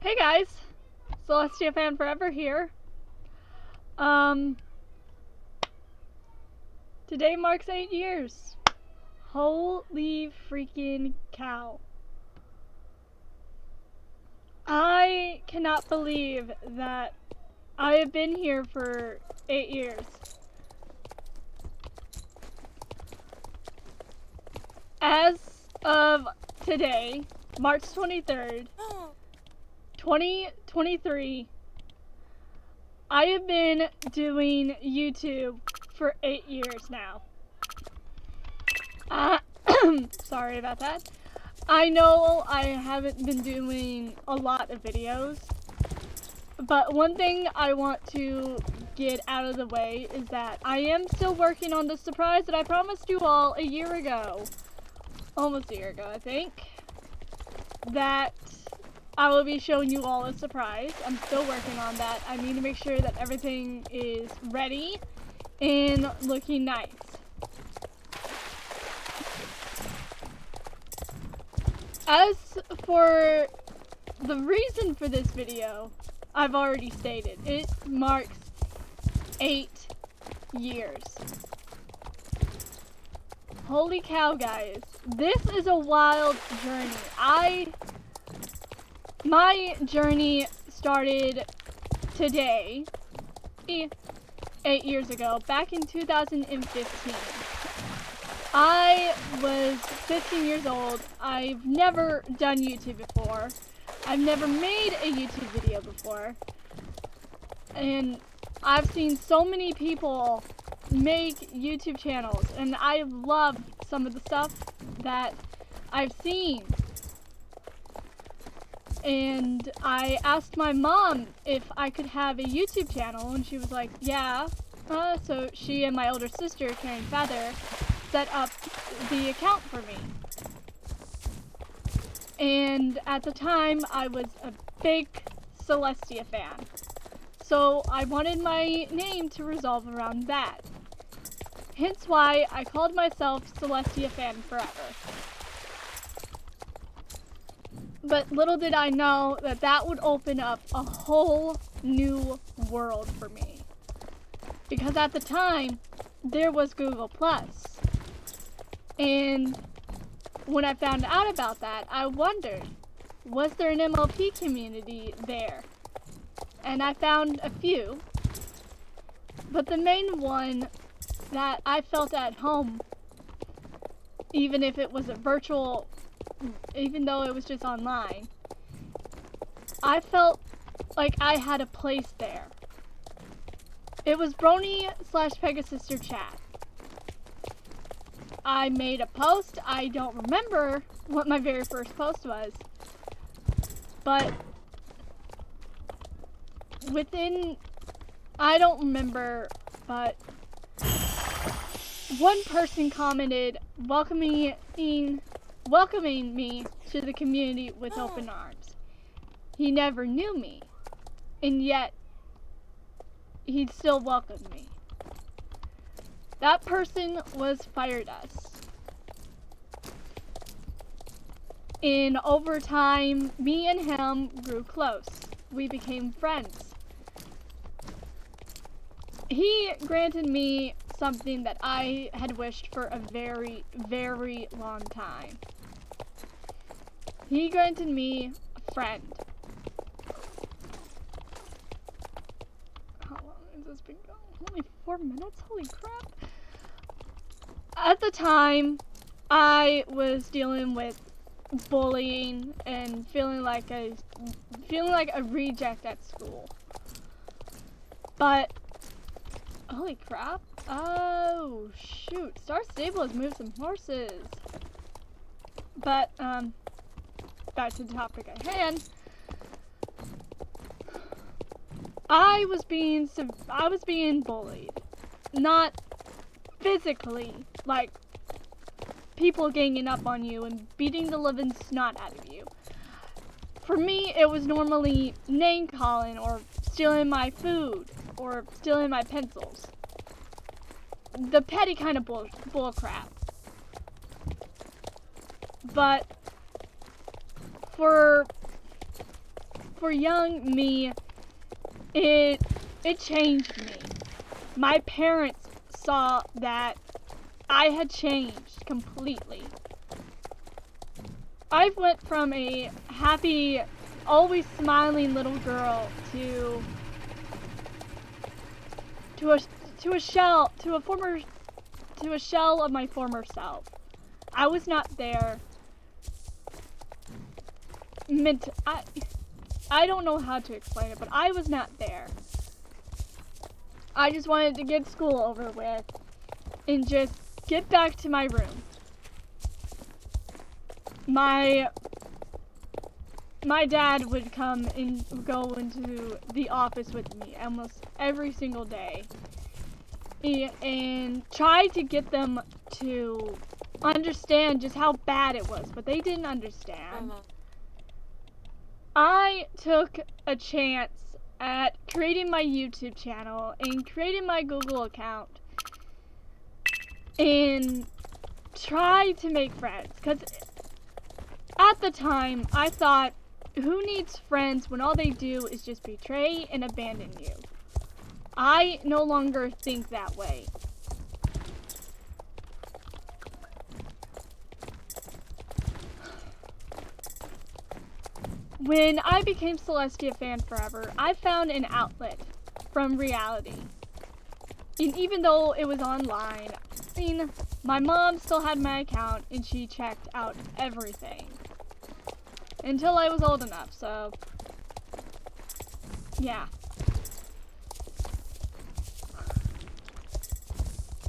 Hey guys, Celestia Fan Forever here. Today marks 8 years. Holy freaking cow. I cannot believe that I have been here for 8 years. As of today, March 23rd, 2023, I have been doing YouTube for 8 years now. Sorry about that. I know I haven't been doing a lot of videos, but one thing I want to get out of the way is that I am still working on the surprise that I promised you all a year ago. Almost a year ago, I think. That I will be showing you all a surprise. I'm still working on that. I need to make sure that everything is ready and looking nice. As for the reason for this video, I've already stated. It marks 8 years. Holy cow, guys. This is a wild journey. My journey started today, 8 years ago, back in 2015. I was 15 years old. I've never done YouTube before. I've never made a YouTube video before. And I've seen so many people make YouTube channels, and I love some of the stuff that I've seen. And I asked my mom if I could have a YouTube channel, and she was like, yeah. So she and my older sister, Karen Feather, set up the account for me. And at the time, I was a big Celestia fan. So I wanted my name to revolve around that. Hence why I called myself Celestia Fan Forever. But little did I know that that would open up a whole new world for me. Because at the time, there was Google+. And when I found out about that, I wondered, was there an MLP community there? And I found a few. But the main one that I felt at home, even if it was a virtual, even though it was just online, I felt like I had a place there. It was Brony / Pegasister chat. I made a post. I don't remember what my very first post was, but I don't remember, but one person commented welcoming me to the community with open arms. He never knew me, and yet he'd still welcomed me. That person was Firedust. In over time, me and him grew close. We became friends. He granted me something that I had wished for a very, very long time. He granted me a friend. How long has this been going? Only 4 minutes? Holy crap. At the time, I was dealing with bullying and feeling like a reject at school. But holy crap. Oh shoot. Star Stable has moved some horses. But back to the topic at hand. I was being bullied. Not physically, like people ganging up on you and beating the living snot out of you. For me, it was normally name calling or stealing my food or stealing my pencils. The petty kind of bull crap. But for for young me, it changed me. My parents saw that I had changed completely. I went from a happy, always smiling little girl to a shell of my former self. I was not there. I don't know how to explain it, but I was not there. I just wanted to get school over with and just get back to my room. My dad would come and go into the office with me almost every single day and try to get them to understand just how bad it was, but they didn't understand. I took a chance at creating my YouTube channel and creating my Google account and tried to make friends, because at the time I thought, who needs friends when all they do is just betray and abandon you? I no longer think that way. When I became Celestia Fan Forever, I found an outlet from reality. And even though it was online, I mean, my mom still had my account and she checked out everything. Until I was old enough, so yeah.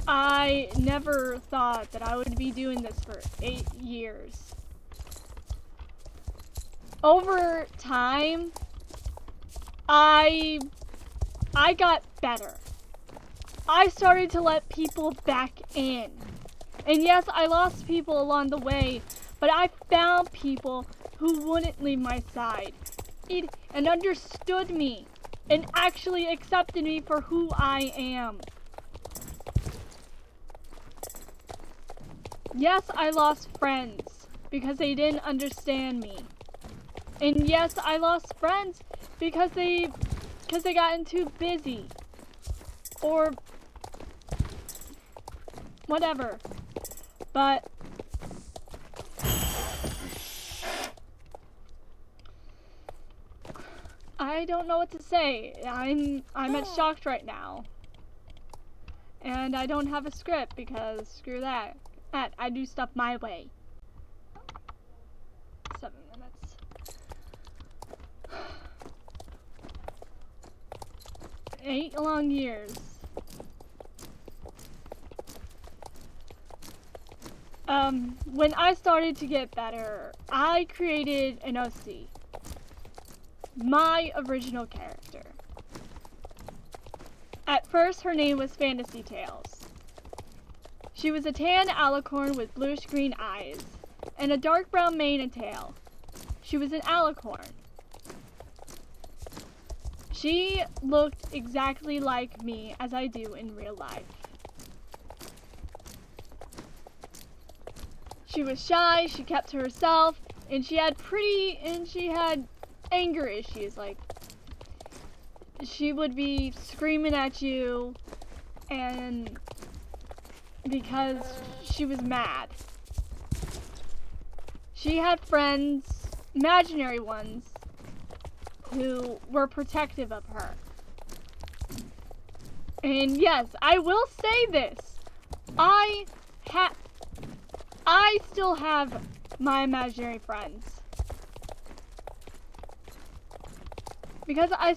I never thought that I would be doing this for 8 years. Over time, I got better. I started to let people back in. And yes, I lost people along the way, but I found people who wouldn't leave my side and understood me and actually accepted me for who I am. Yes, I lost friends because they didn't understand me. And yes, I lost friends because they got too busy or whatever. But I don't know what to say. I'm shocked right now. And I don't have a script because screw that. I do stuff my way. 7 minutes. 8 long years. When I started to get better, I created an OC. My original character. At first, her name was Fantasy Tales. She was a tan alicorn with bluish-green eyes, and a dark brown mane and tail. She was an alicorn. She looked exactly like me as I do in real life. She was shy, she kept to herself, and she had anger issues. Like, she would be screaming at you and because she was mad. She had friends, imaginary ones, who were protective of her. And yes, I will say this. I still have my imaginary friends. Because I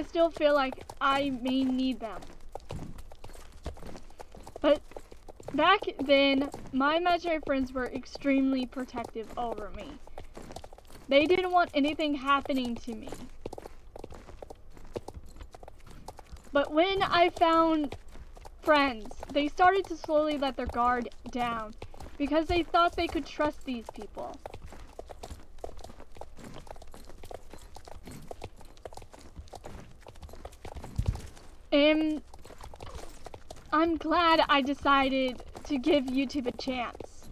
still feel like I may need them. But back then, my imaginary friends were extremely protective over me. They didn't want anything happening to me. But when I found friends, they started to slowly let their guard down because they thought they could trust these people. And I'm glad I decided to give YouTube a chance.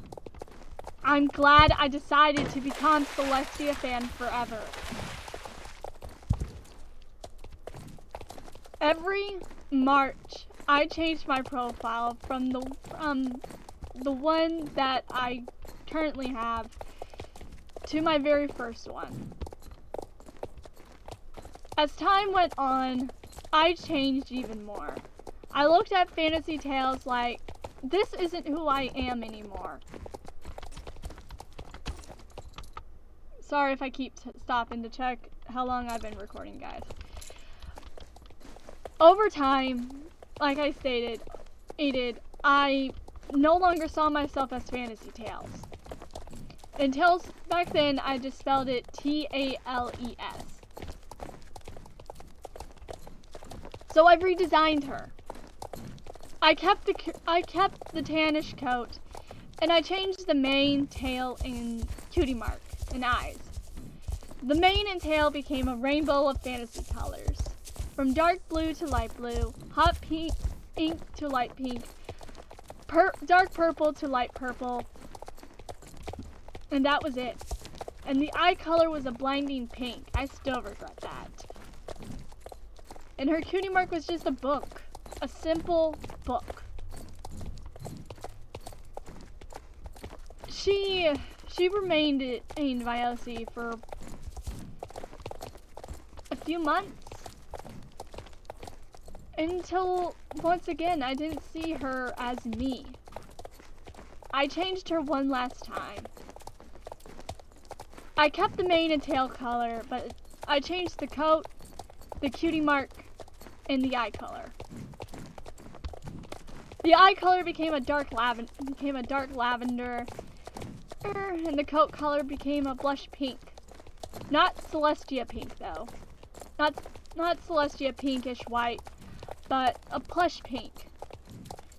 I'm glad I decided to become Celestia fan forever. Every March, I change my profile from the one that I currently have to my very first one. As time went on, I changed even more. I looked at Fantasy Tales like, this isn't who I am anymore. Sorry if I keep stopping to check how long I've been recording, guys. Over time, like I stated, I no longer saw myself as Fantasy Tales. Until back then, I just spelled it T-A-L-E-S. So I've redesigned her. I kept the tannish coat, and I changed the mane, tail, and cutie mark, and eyes. The mane and tail became a rainbow of fantasy colors, from dark blue to light blue, hot pink to light pink, dark purple to light purple, and that was it. And the eye color was a blinding pink. I still regret that. And her cutie mark was just a book. A simple book. She remained in Viosy for a few months. Until, once again, I didn't see her as me. I changed her one last time. I kept the mane and tail color, but I changed the coat, the cutie mark, and the eye color. The eye color became a dark lavender, and the coat color became a blush pink. Not Celestia pink though. Not Celestia pinkish white, but a plush pink.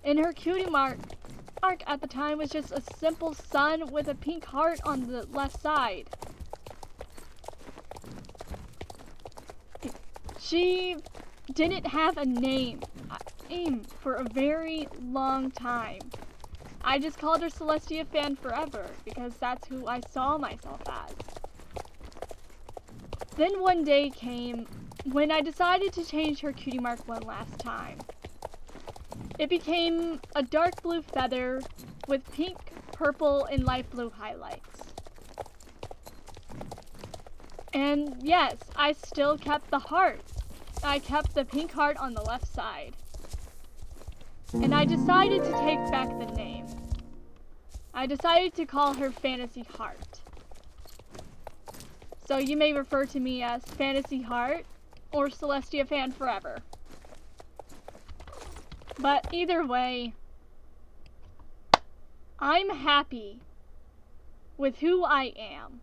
And her cutie mark at the time was just a simple sun with a pink heart on the left side. She didn't have a name for a very long time. I just called her Celestia fan forever because that's who I saw myself as. Then one day came when I decided to change her cutie mark one last time. It became a dark blue feather with pink, purple, and light blue highlights. And yes, I still kept the heart. I kept the pink heart on the left side. And I decided to take back the name. I decided to call her Fantasy Heart. So you may refer to me as Fantasy Heart or Celestia Fan Forever. But either way, I'm happy with who I am.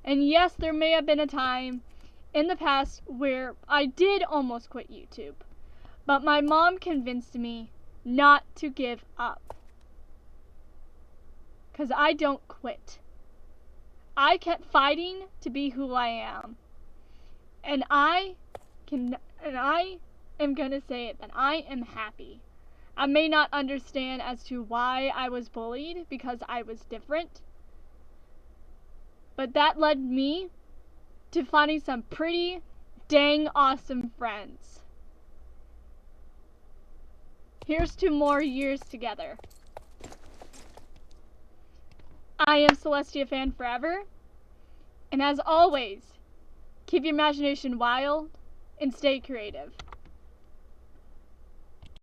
And yes, there may have been a time in the past where I did almost quit YouTube, but my mom convinced me not to give up. 'Cause I don't quit. I kept fighting to be who I am. And I am gonna say it, that I am happy. I may not understand as to why I was bullied because I was different, but that led me to finding some pretty dang awesome friends. Here's to more years together. I am Celestia Fan Forever, and as always, keep your imagination wild and stay creative.